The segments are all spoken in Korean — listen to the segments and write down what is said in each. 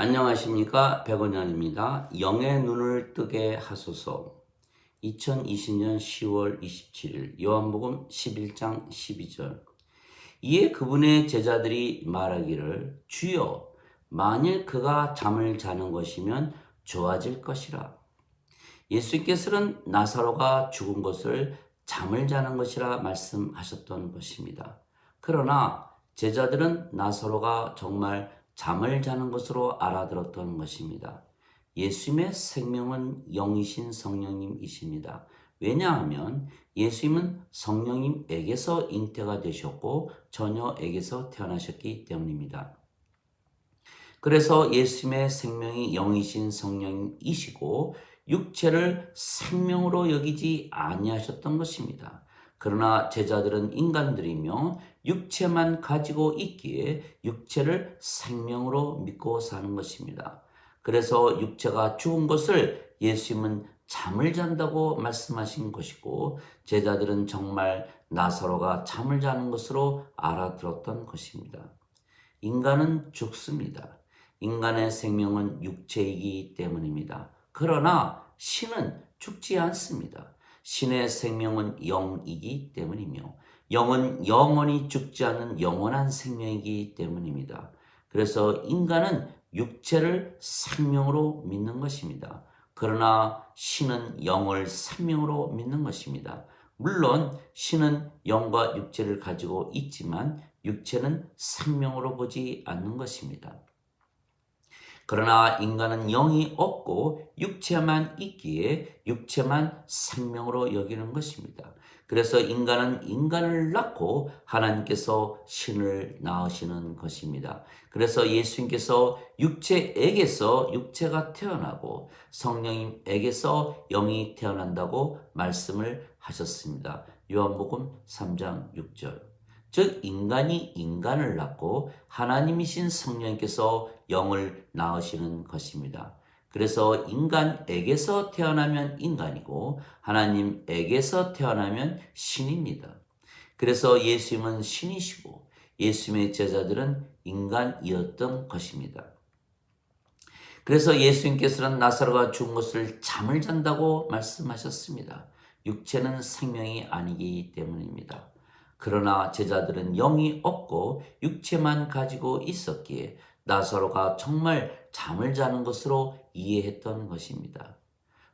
안녕하십니까, 백원현입니다. 영의 눈을 뜨게 하소서. 2020년 10월 27일 요한복음 11장 12절. 이에 그분의 제자들이 말하기를, 주여, 만일 그가 잠을 자는 것이면 좋아질 것이라. 예수께서는 나사로가 죽은 것을 잠을 자는 것이라 말씀하셨던 것입니다. 그러나 제자들은 나사로가 정말 잠을 자는 것으로 알아들었던 것입니다. 예수님의 생명은 영이신 성령님이십니다. 왜냐하면 예수님은 성령님에게서 잉태가 되셨고 처녀에게서 태어나셨기 때문입니다. 그래서 예수님의 생명이 영이신 성령이시고 육체를 생명으로 여기지 아니하셨던 것입니다. 그러나 제자들은 인간들이며 육체만 가지고 있기에 육체를 생명으로 믿고 사는 것입니다. 그래서 육체가 죽은 것을 예수님은 잠을 잔다고 말씀하신 것이고 제자들은 정말 나사로가 잠을 자는 것으로 알아들었던 것입니다. 인간은 죽습니다. 인간의 생명은 육체이기 때문입니다. 그러나 신은 죽지 않습니다. 신의 생명은 영이기 때문이며 영은 영원히 죽지 않는 영원한 생명이기 때문입니다. 그래서 인간은 육체를 생명으로 믿는 것입니다. 그러나 신은 영을 생명으로 믿는 것입니다. 물론 신은 영과 육체를 가지고 있지만 육체는 생명으로 보지 않는 것입니다. 그러나 인간은 영이 없고 육체만 있기에 육체만 생명으로 여기는 것입니다. 그래서 인간은 인간을 낳고 하나님께서 신을 낳으시는 것입니다. 그래서 예수님께서 육체에게서 육체가 태어나고 성령님에게서 영이 태어난다고 말씀을 하셨습니다. 요한복음 3장 6절. 즉 인간이 인간을 낳고 하나님이신 성령께서 영을 낳으시는 것입니다. 그래서 인간에게서 태어나면 인간이고 하나님에게서 태어나면 신입니다. 그래서 예수님은 신이시고 예수님의 제자들은 인간이었던 것입니다. 그래서 예수님께서는 나사로가 죽은 것을 잠을 잔다고 말씀하셨습니다. 육체는 생명이 아니기 때문입니다. 그러나 제자들은 영이 없고 육체만 가지고 있었기에 나사로가 정말 잠을 자는 것으로 이해했던 것입니다.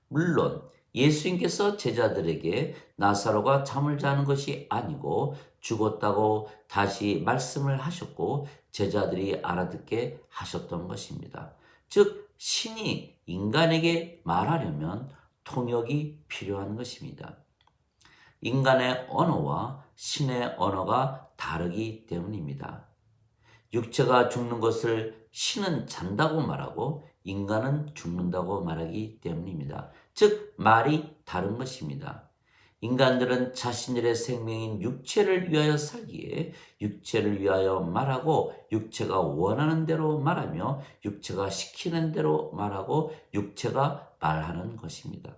물론 예수님께서 제자들에게 나사로가 잠을 자는 것이 아니고 죽었다고 다시 말씀을 하셨고 제자들이 알아듣게 하셨던 것입니다. 즉 신이 인간에게 말하려면 통역이 필요한 것입니다. 인간의 언어와 신의 언어가 다르기 때문입니다. 육체가 죽는 것을 신은 잔다고 말하고 인간은 죽는다고 말하기 때문입니다. 즉 말이 다른 것입니다. 인간들은 자신들의 생명인 육체를 위하여 살기에 육체를 위하여 말하고 육체가 원하는 대로 말하며 육체가 시키는 대로 말하고 육체가 말하는 것입니다.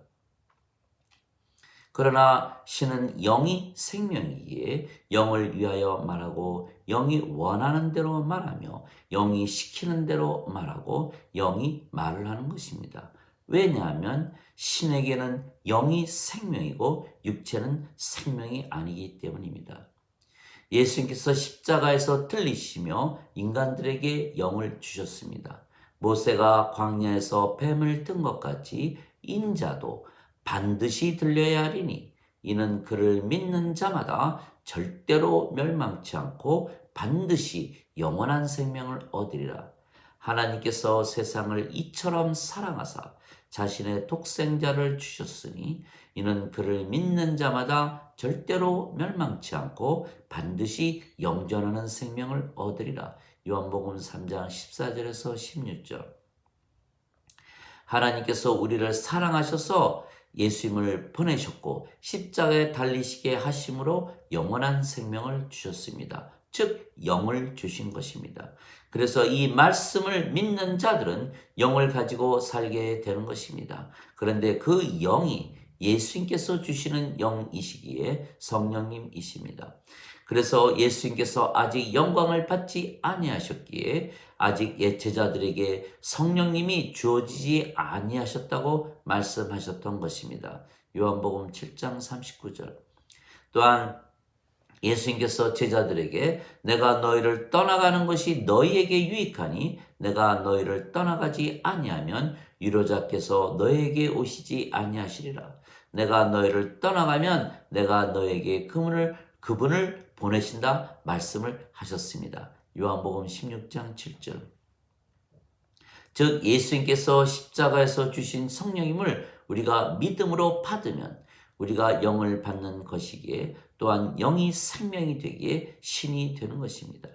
그러나 신은 영이 생명이기에 영을 위하여 말하고 영이 원하는 대로 말하며 영이 시키는 대로 말하고 영이 말을 하는 것입니다. 왜냐하면 신에게는 영이 생명이고 육체는 생명이 아니기 때문입니다. 예수님께서 십자가에서 들리시며 인간들에게 영을 주셨습니다. 모세가 광야에서 뱀을 뜬 것 같이 인자도 반드시 들려야 하리니 이는 그를 믿는 자마다 절대로 멸망치 않고 반드시 영원한 생명을 얻으리라. 하나님께서 세상을 이처럼 사랑하사 자신의 독생자를 주셨으니 이는 그를 믿는 자마다 절대로 멸망치 않고 반드시 영존하는 생명을 얻으리라. 요한복음 3장 14절에서 16절. 하나님께서 우리를 사랑하셔서 예수님을 보내셨고 십자가에 달리시게 하심으로 영원한 생명을 주셨습니다. 즉 영을 주신 것입니다. 그래서 이 말씀을 믿는 자들은 영을 가지고 살게 되는 것입니다. 그런데 그 영이 예수님께서 주시는 영이시기에 성령님이십니다. 그래서 예수님께서 아직 영광을 받지 아니하셨기에 아직 옛 제자들에게 성령님이 주어지지 아니하셨다고 말씀하셨던 것입니다. 요한복음 7장 39절. 또한 예수님께서 제자들에게 내가 너희를 떠나가는 것이 너희에게 유익하니 내가 너희를 떠나가지 아니하면 위로자께서 너희에게 오시지 아니하시리라. 내가 너희를 떠나가면 내가 너희에게 그분을 보내신다 말씀을 하셨습니다. 요한복음 16장 7절. 즉 예수님께서 십자가에서 주신 성령님을 우리가 믿음으로 받으면 우리가 영을 받는 것이기에 또한 영이 생명이 되기에 신이 되는 것입니다.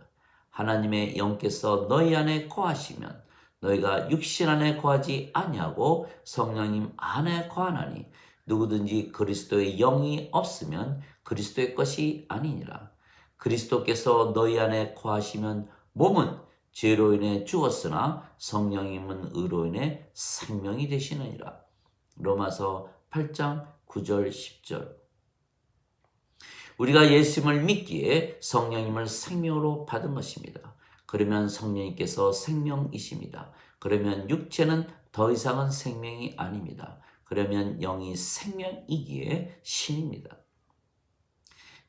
하나님의 영께서 너희 안에 거하시면 너희가 육신 안에 거하지 아니하고 성령님 안에 거하나니 누구든지 그리스도의 영이 없으면 그리스도의 것이 아니니라. 그리스도께서 너희 안에 거하시면 몸은 죄로 인해 죽었으나 성령님은 의로 인해 생명이 되시느니라. 로마서 8장 9절 10절. 우리가 예수님을 믿기에 성령님을 생명으로 받은 것입니다. 그러면 성령님께서 생명이십니다. 그러면 육체는 더 이상은 생명이 아닙니다. 그러면 영이 생명이기에 신입니다.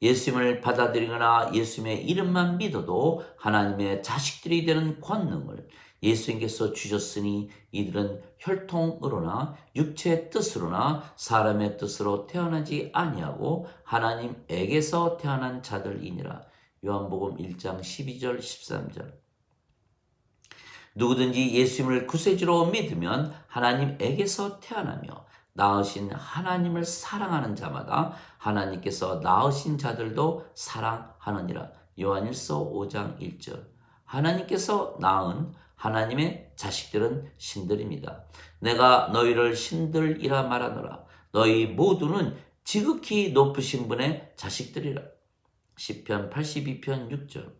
예수님을 받아들이거나 예수님의 이름만 믿어도 하나님의 자식들이 되는 권능을 예수님께서 주셨으니 이들은 혈통으로나 육체의 뜻으로나 사람의 뜻으로 태어나지 아니하고 하나님에게서 태어난 자들이니라. 요한복음 1장 12절 13절. 누구든지 예수님을 구세주로 믿으면 하나님에게서 태어나며 낳으신 하나님을 사랑하는 자마다 하나님께서 낳으신 자들도 사랑하느니라. 요한일서 5장 1절. 하나님께서 낳은 하나님의 자식들은 신들입니다. 내가 너희를 신들이라 말하노라. 너희 모두는 지극히 높으신 분의 자식들이라. 시편 82편 6절.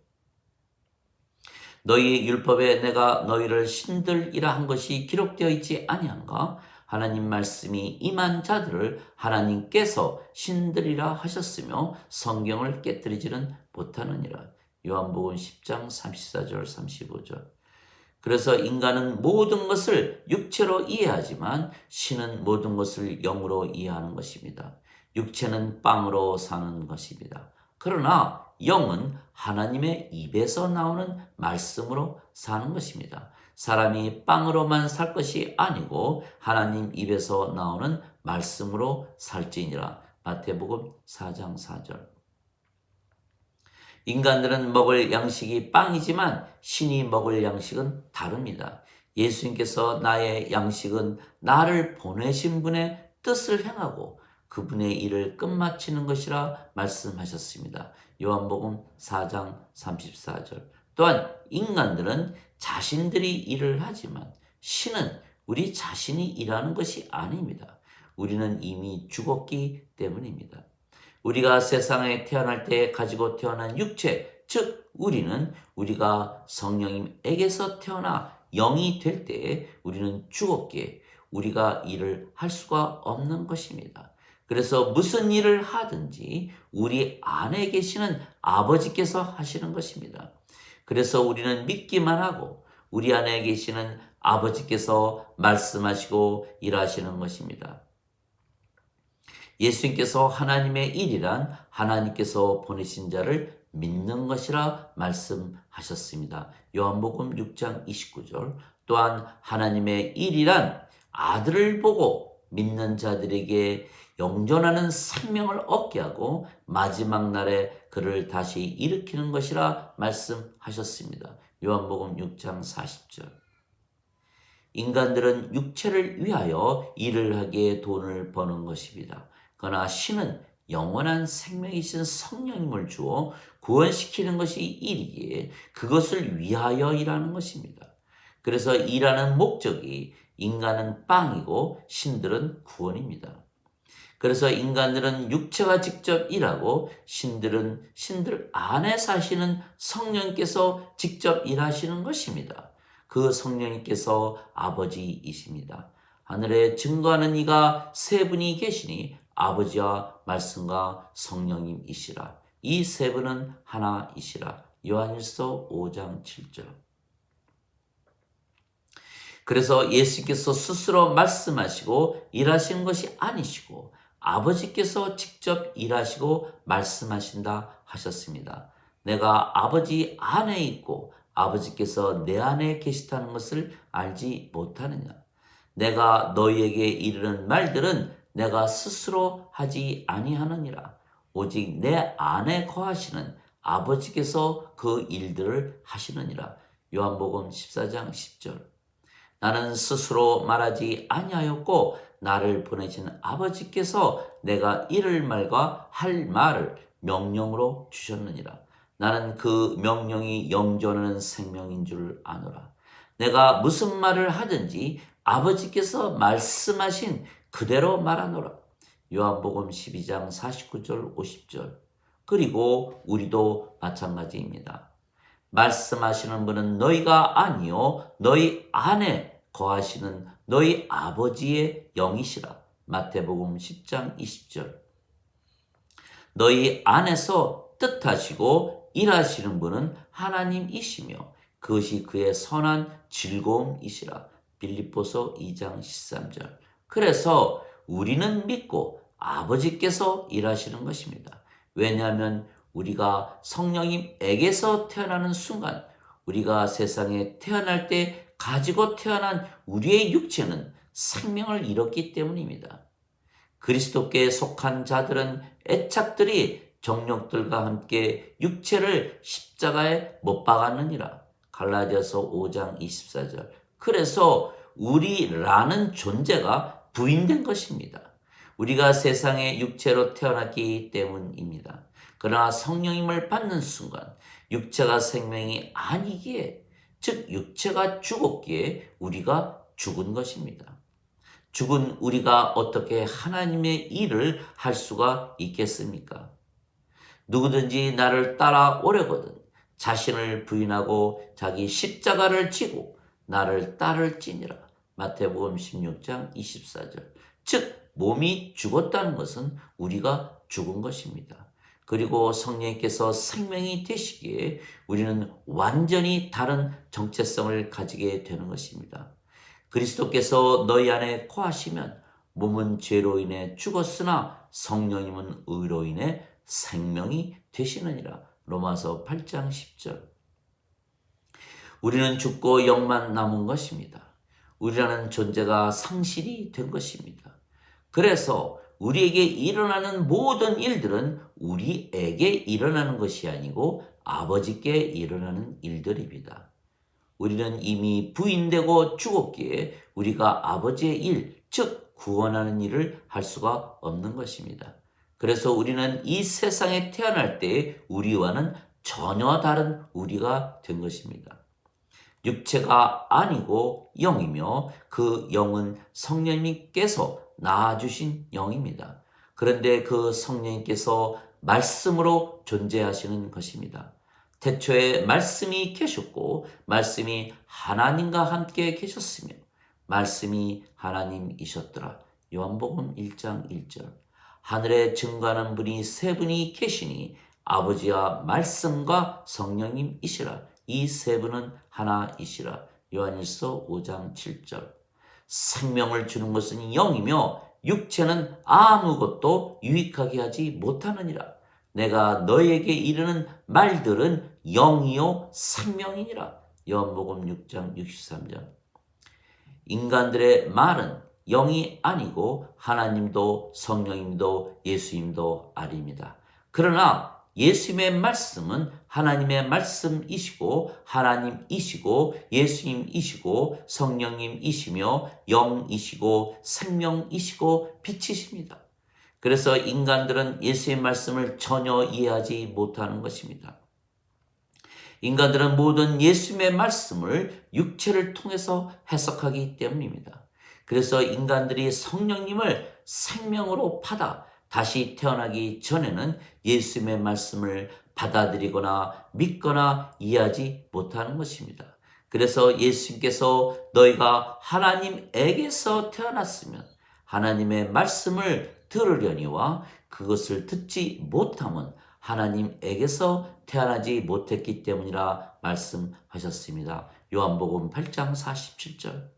너희 율법에 내가 너희를 신들이라 한 것이 기록되어 있지 아니한가? 하나님 말씀이 임한 자들을 하나님께서 신들이라 하셨으며 성경을 깨뜨리지는 못하느니라. 요한복음 10장 34절 35절. 그래서 인간은 모든 것을 육체로 이해하지만 신은 모든 것을 영으로 이해하는 것입니다. 육체는 빵으로 사는 것입니다. 그러나 영은 하나님의 입에서 나오는 말씀으로 사는 것입니다. 사람이 빵으로만 살 것이 아니고 하나님 입에서 나오는 말씀으로 살지니라. 마태복음 4장 4절. 인간들은 먹을 양식이 빵이지만 신이 먹을 양식은 다릅니다. 예수님께서 나의 양식은 나를 보내신 분의 뜻을 행하고 그분의 일을 끝마치는 것이라 말씀하셨습니다. 요한복음 4장 34절. 또한 인간들은 자신들이 일을 하지만 신은 우리 자신이 일하는 것이 아닙니다. 우리는 이미 죽었기 때문입니다. 우리가 세상에 태어날 때 가지고 태어난 육체, 즉 우리는 우리가 성령님에게서 태어나 영이 될 때에 우리는 죽었기에 우리가 일을 할 수가 없는 것입니다. 그래서 무슨 일을 하든지 우리 안에 계시는 아버지께서 하시는 것입니다. 그래서 우리는 믿기만 하고 우리 안에 계시는 아버지께서 말씀하시고 일하시는 것입니다. 예수님께서 하나님의 일이란 하나님께서 보내신 자를 믿는 것이라 말씀하셨습니다. 요한복음 6장 29절. 또한 하나님의 일이란 아들을 보고 믿는 자들에게 영존하는 생명을 얻게 하고 마지막 날에 그를 다시 일으키는 것이라 말씀하셨습니다. 요한복음 6장 40절. 인간들은 육체를 위하여 일을 하기에 돈을 버는 것입니다. 그러나 신은 영원한 생명이신 성령님을 주어 구원시키는 것이 일이기에 그것을 위하여 일하는 것입니다. 그래서 일하는 목적이 인간은 빵이고 신들은 구원입니다. 그래서 인간들은 육체가 직접 일하고 신들은 신들 안에 사시는 성령께서 직접 일하시는 것입니다. 그 성령님께서 아버지이십니다. 하늘에 증거하는 이가 세 분이 계시니 아버지와 말씀과 성령님이시라. 이 세 분은 하나이시라. 요한일서 5장 7절. 그래서 예수께서 스스로 말씀하시고 일하신 것이 아니시고 아버지께서 직접 일하시고 말씀하신다 하셨습니다. 내가 아버지 안에 있고 아버지께서 내 안에 계시다는 것을 알지 못하느냐? 내가 너희에게 이르는 말들은 내가 스스로 하지 아니하느니라. 오직 내 안에 거하시는 아버지께서 그 일들을 하시느니라. 요한복음 14장 10절. 나는 스스로 말하지 아니하였고 나를 보내신 아버지께서 내가 이를 말과 할 말을 명령으로 주셨느니라. 나는 그 명령이 영존하는 생명인 줄 아노라. 내가 무슨 말을 하든지 아버지께서 말씀하신 그대로 말하노라. 요한복음 12장 49절 50절. 그리고 우리도 마찬가지입니다. 말씀하시는 분은 너희가 아니요 너희 안에 거하시는 너희 아버지의 영이시라. 마태복음 10장 20절. 너희 안에서 뜻하시고 일하시는 분은 하나님이시며 그것이 그의 선한 즐거움이시라. 빌립보서 2장 13절. 그래서 우리는 믿고 아버지께서 일하시는 것입니다. 왜냐하면 우리가 성령님에게서 태어나는 순간 우리가 세상에 태어날 때 가지고 태어난 우리의 육체는 생명을 잃었기 때문입니다. 그리스도께 속한 자들은 애착들이 정욕들과 함께 육체를 십자가에 못 박았느니라. 갈라디아서 5장 24절. 그래서 우리라는 존재가 부인된 것입니다. 우리가 세상에 육체로 태어났기 때문입니다. 그러나 성령님을 받는 순간 육체가 생명이 아니기에, 즉 육체가 죽었기에 우리가 죽은 것입니다. 죽은 우리가 어떻게 하나님의 일을 할 수가 있겠습니까? 누구든지 나를 따라오려거든 자신을 부인하고 자기 십자가를 지고 나를 따를지니라. 마태복음 16장 24절. 즉 몸이 죽었다는 것은 우리가 죽은 것입니다. 그리고 성령께서 생명이 되시기에 우리는 완전히 다른 정체성을 가지게 되는 것입니다. 그리스도께서 너희 안에 거하시면 몸은 죄로 인해 죽었으나 성령님은 의로 인해 생명이 되시느니라. 로마서 8장 10절. 우리는 죽고 영만 남은 것입니다. 우리라는 존재가 상실이 된 것입니다. 그래서 우리에게 일어나는 모든 일들은 우리에게 일어나는 것이 아니고 아버지께 일어나는 일들입니다. 우리는 이미 부인되고 죽었기에 우리가 아버지의 일, 즉 구원하는 일을 할 수가 없는 것입니다. 그래서 우리는 이 세상에 태어날 때 우리와는 전혀 다른 우리가 된 것입니다. 육체가 아니고 영이며 그 영은 성령님께서 낳아주신 영입니다. 그런데 그 성령님께서 말씀으로 존재하시는 것입니다. 태초에 말씀이 계셨고 말씀이 하나님과 함께 계셨으며 말씀이 하나님이셨더라. 요한복음 1장 1절. 하늘에 증거하는 분이 세 분이 계시니 아버지와 말씀과 성령님이시라. 이 세 분은 하나이시라. 요한일서 5장 7절. 생명을 주는 것은 영이며 육체는 아무것도 유익하게 하지 못하느니라. 내가 너희에게 이르는 말들은 영이요 생명이니라. 요한복음 6장 63절. 인간들의 말은 영이 아니고 하나님도 성령님도 예수님도 아닙니다. 그러나 예수님의 말씀은 하나님의 말씀이시고 하나님이시고 예수님이시고 성령님이시며 영이시고 생명이시고 빛이십니다. 그래서 인간들은 예수의 말씀을 전혀 이해하지 못하는 것입니다. 인간들은 모든 예수님의 말씀을 육체를 통해서 해석하기 때문입니다. 그래서 인간들이 성령님을 생명으로 받아 다시 태어나기 전에는 예수님의 말씀을 받아들이거나 믿거나 이해하지 못하는 것입니다. 그래서 예수님께서 너희가 하나님에게서 태어났으면 하나님의 말씀을 들으려니와 그것을 듣지 못하면 하나님에게서 태어나지 못했기 때문이라 말씀하셨습니다. 요한복음 8장 47절.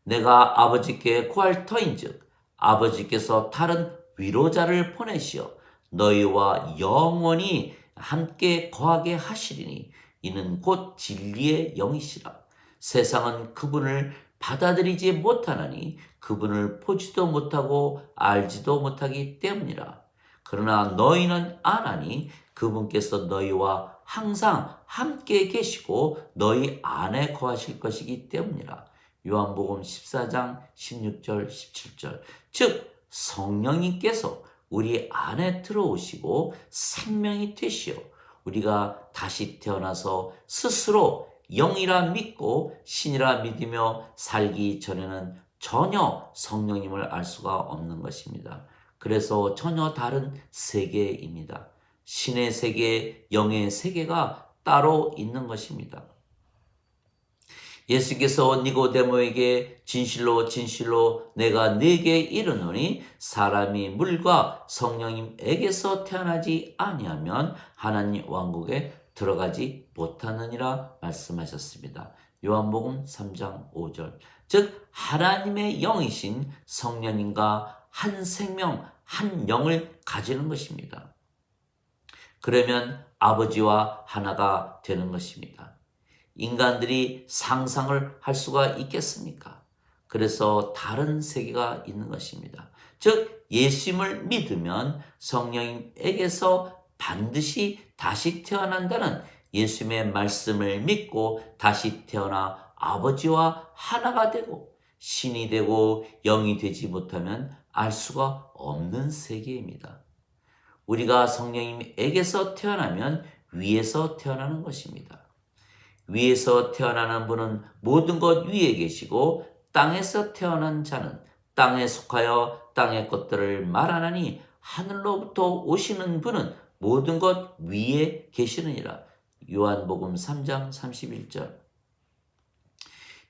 내가 아버지께 구할 터인즉 아버지께서 다른 위로자를 보내시어 너희와 영원히 함께 거하게 하시리니 이는 곧 진리의 영이시라. 세상은 그분을 받아들이지 못하나니 그분을 보지도 못하고 알지도 못하기 때문이라. 그러나 너희는 아나니 그분께서 너희와 항상 함께 계시고 너희 안에 거하실 것이기 때문이라. 요한복음 14장 16절 17절. 즉 성령님께서 우리 안에 들어오시고 생명이 되시어 우리가 다시 태어나서 스스로 영이라 믿고 신이라 믿으며 살기 전에는 전혀 성령님을 알 수가 없는 것입니다. 그래서 전혀 다른 세계입니다. 신의 세계, 영의 세계가 따로 있는 것입니다. 예수께서 니고데모에게 진실로 진실로 내가 네게 이르노니 사람이 물과 성령님에게서 태어나지 아니하면 하나님 왕국에 들어가지 못하느니라 말씀하셨습니다. 요한복음 3장 5절. 즉 하나님의 영이신 성령님과 한 생명, 한 영을 가지는 것입니다. 그러면 아버지와 하나가 되는 것입니다. 인간들이 상상을 할 수가 있겠습니까? 그래서 다른 세계가 있는 것입니다. 즉 예수님을 믿으면 성령님에게서 반드시 다시 태어난다는 예수님의 말씀을 믿고 다시 태어나 아버지와 하나가 되고 신이 되고 영이 되지 못하면 알 수가 없는 세계입니다. 우리가 성령님에게서 태어나면 위에서 태어나는 것입니다. 위에서 태어나는 분은 모든 것 위에 계시고 땅에서 태어난 자는 땅에 속하여 땅의 것들을 말하나니 하늘로부터 오시는 분은 모든 것 위에 계시느니라. 요한복음 3장 31절.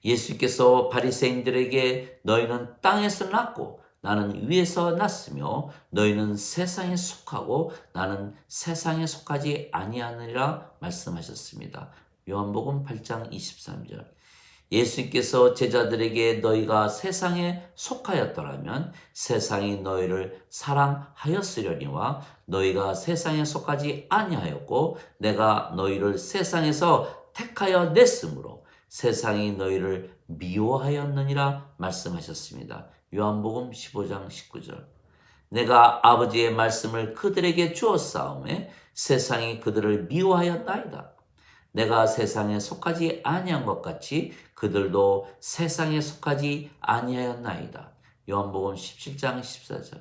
예수께서 바리새인들에게 너희는 땅에서 났고 나는 위에서 났으며 너희는 세상에 속하고 나는 세상에 속하지 아니하느니라 말씀하셨습니다. 요한복음 8장 23절. 예수께서 제자들에게 너희가 세상에 속하였더라면 세상이 너희를 사랑하였으려니와 너희가 세상에 속하지 아니하였고 내가 너희를 세상에서 택하여 냈으므로 세상이 너희를 미워하였느니라 말씀하셨습니다. 요한복음 15장 19절. 내가 아버지의 말씀을 그들에게 주었사오매 세상이 그들을 미워하였나이다. 내가 세상에 속하지 아니한 것 같이 그들도 세상에 속하지 아니하였나이다. 요한복음 17장 14절.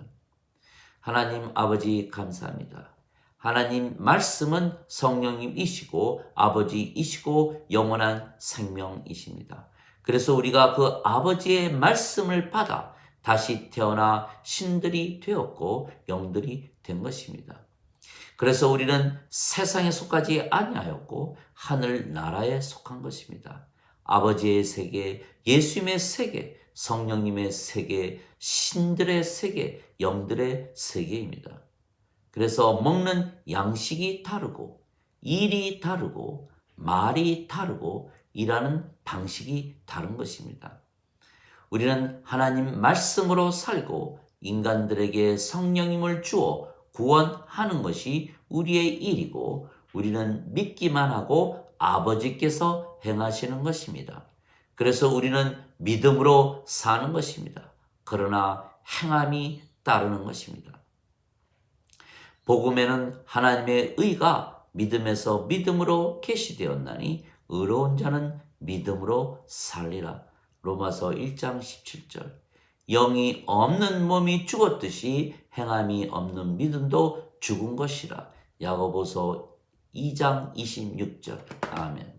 하나님 아버지 감사합니다. 하나님 말씀은 성령님이시고 아버지이시고 영원한 생명이십니다. 그래서 우리가 그 아버지의 말씀을 받아 다시 태어나 신들이 되었고 영들이 된 것입니다. 그래서 우리는 세상에 속하지 아니하였고 하늘 나라에 속한 것입니다. 아버지의 세계, 예수님의 세계, 성령님의 세계, 신들의 세계, 영들의 세계입니다. 그래서 먹는 양식이 다르고 일이 다르고 말이 다르고 일하는 방식이 다른 것입니다. 우리는 하나님 말씀으로 살고 인간들에게 성령님을 주어 구원하는 것이 우리의 일이고 우리는 믿기만 하고 아버지께서 행하시는 것입니다. 그래서 우리는 믿음으로 사는 것입니다. 그러나 행함이 따르는 것입니다. 복음에는 하나님의 의가 믿음에서 믿음으로 계시되었나니 의로운 자는 믿음으로 살리라. 로마서 1장 17절. 영이 없는 몸이 죽었듯이 행함이 없는 믿음도 죽은 것이라. 야고보서 2장 26절. 아멘.